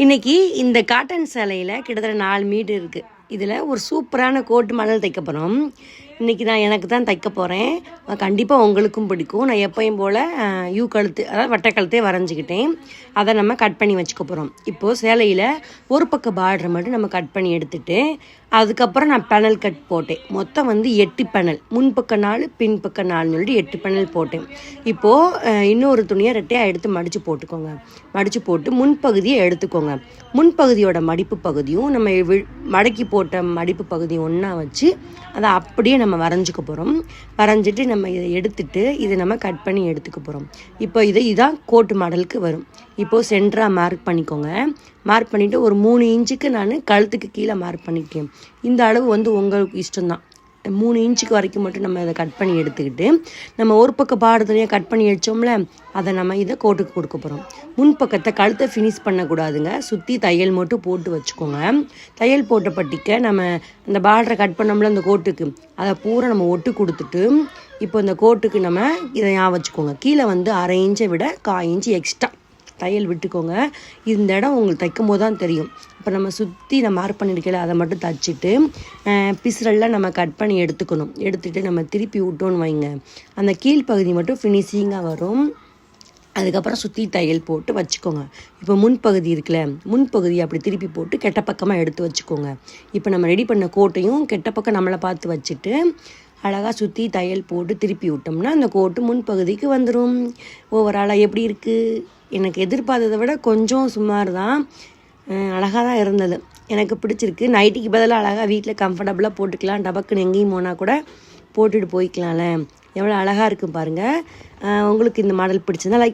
இன்றைக்கி இந்த காட்டன் சேலையில் கிட்டத்தட்ட 4 மீட்டர் இருக்குது. இதில் ஒரு சூப்பரான கோட் மாடல் தைக்க போகிறோம். இன்றைக்கி நான் எனக்கு தான் தைக்க போகிறேன். கண்டிப்பாக உங்களுக்கும் பிடிக்கும். நான் எப்பயும் போல் யூ கழுத்து, அதாவது வட்டை கழுத்தே வரைஞ்சிக்கிட்டேன். அதை நம்ம கட் பண்ணி வச்சுக்க போகிறோம். இப்போது சேலையில் ஒரு பக்க பார்டரை மட்டும் நம்ம கட் பண்ணி எடுத்துகிட்டு அதுக்கப்புறம் நான் பேனல் கட் போட்டேன். மொத்தம் 8 பேனல், முன்பக்க 4 பின்பக்க 4 சொல்லிட்டு 8 பேனல் போட்டேன். இப்போது இன்னொரு துணியை ரெட்டையாக எடுத்து மடித்து போட்டுக்கோங்க. மடித்து போட்டு முன்பகுதியை எடுத்துக்கோங்க. முன்பகுதியோட மடிப்பு பகுதியும் நம்ம மடக்கி போட்ட மடிப்பு பகுதியும் ஒன்றா வச்சு அதை அப்படியே நம்ம வரைஞ்சிக்க போகிறோம். வரைஞ்சிட்டு நம்ம இதை எடுத்துட்டு இதை நம்ம கட் பண்ணி எடுத்துக்க போகிறோம். இப்போ இதான் கோட்டு மாடலுக்கு வரும். இப்போது சென்டராக மார்க் பண்ணிக்கோங்க. மார்க் பண்ணிவிட்டு ஒரு 3 இன்ச்சுக்கு நான் கழுத்துக்கு கீழே மார்க் பண்ணியிருக்கேன். இந்த அளவு உங்களுக்கு இஷ்டம்தான். 3 இன்ச்சுக்கு வரைக்கும் மட்டும் நம்ம இதை கட் பண்ணி எடுத்துக்கிட்டு நம்ம ஒரு பக்க பாடத்துலையே கட் பண்ணி வச்சோம்ல, அதை நம்ம இதை கோட்டுக்கு கொடுக்க போகிறோம். முன்பக்கத்தை கழுத்தை ஃபினிஷ் பண்ணக்கூடாதுங்க. சுற்றி தையல் மட்டும் போட்டு வச்சுக்கோங்க. தையல் போட்ட பட்டிக்க நம்ம இந்த பார்டரை கட் பண்ணோம்ல அந்த கோட்டுக்கு, அதை பூரா நம்ம ஒட்டு கொடுத்துட்டு இப்போ இந்த கோட்டுக்கு நம்ம இதை ஞாபகம் வச்சுக்கோங்க. கீழே 1/2 இன்ச்சை விட 1/4 இன்ச்சு எக்ஸ்ட்ரா தையல் விட்டுக்கோங்க. இந்த இடம் உங்களுக்கு தைக்கும் போது தான் தெரியும். இப்போ நம்ம சுற்றி நம்ம மார்க் பண்ணியிருக்கல அதை மட்டும் தைச்சிட்டு பிசுரெல்லாம் நம்ம கட் பண்ணி எடுத்துக்கணும். எடுத்துகிட்டு நம்ம திருப்பி விட்டோன்னு வைங்க, அந்த கீழ்ப்பகுதி மட்டும் ஃபினிஷிங்காக வரும். அதுக்கப்புறம் சுற்றி தையல் போட்டு வச்சுக்கோங்க. இப்போ முன்பகுதி இருக்குல்ல, முன்பகுதியை அப்படி திருப்பி போட்டு கெட்ட பக்கமாக எடுத்து வச்சுக்கோங்க. இப்போ நம்ம ரெடி பண்ண கோட்டையும் கெட்ட பக்கம் நம்மளை பார்த்து வச்சுட்டு அழகாக சுற்றி தையல் போட்டு திருப்பி விட்டோம்னா அந்த கோட்டு முன்பகுதிக்கு வந்துடும். ஓவராலாக எப்படி இருக்குது? எனக்கு எதிர்பார்த்ததை விட கொஞ்சம் சுமார் தான், அழகாக தான் இருந்தது. எனக்கு பிடிச்சிருக்கு. நைட்டிக்கு பதிலாக அழகாக வீட்டில் கம்ஃபர்டபுளாக போட்டுக்கலாம். டபக்குன்னு எங்கேயும் போனால் கூட போட்டுட்டு போய்க்கலாம்ல. எவ்வளோ அழகாக இருக்குது பாருங்கள். உங்களுக்கு இந்த மாடல் பிடிச்சிருந்தா லைக்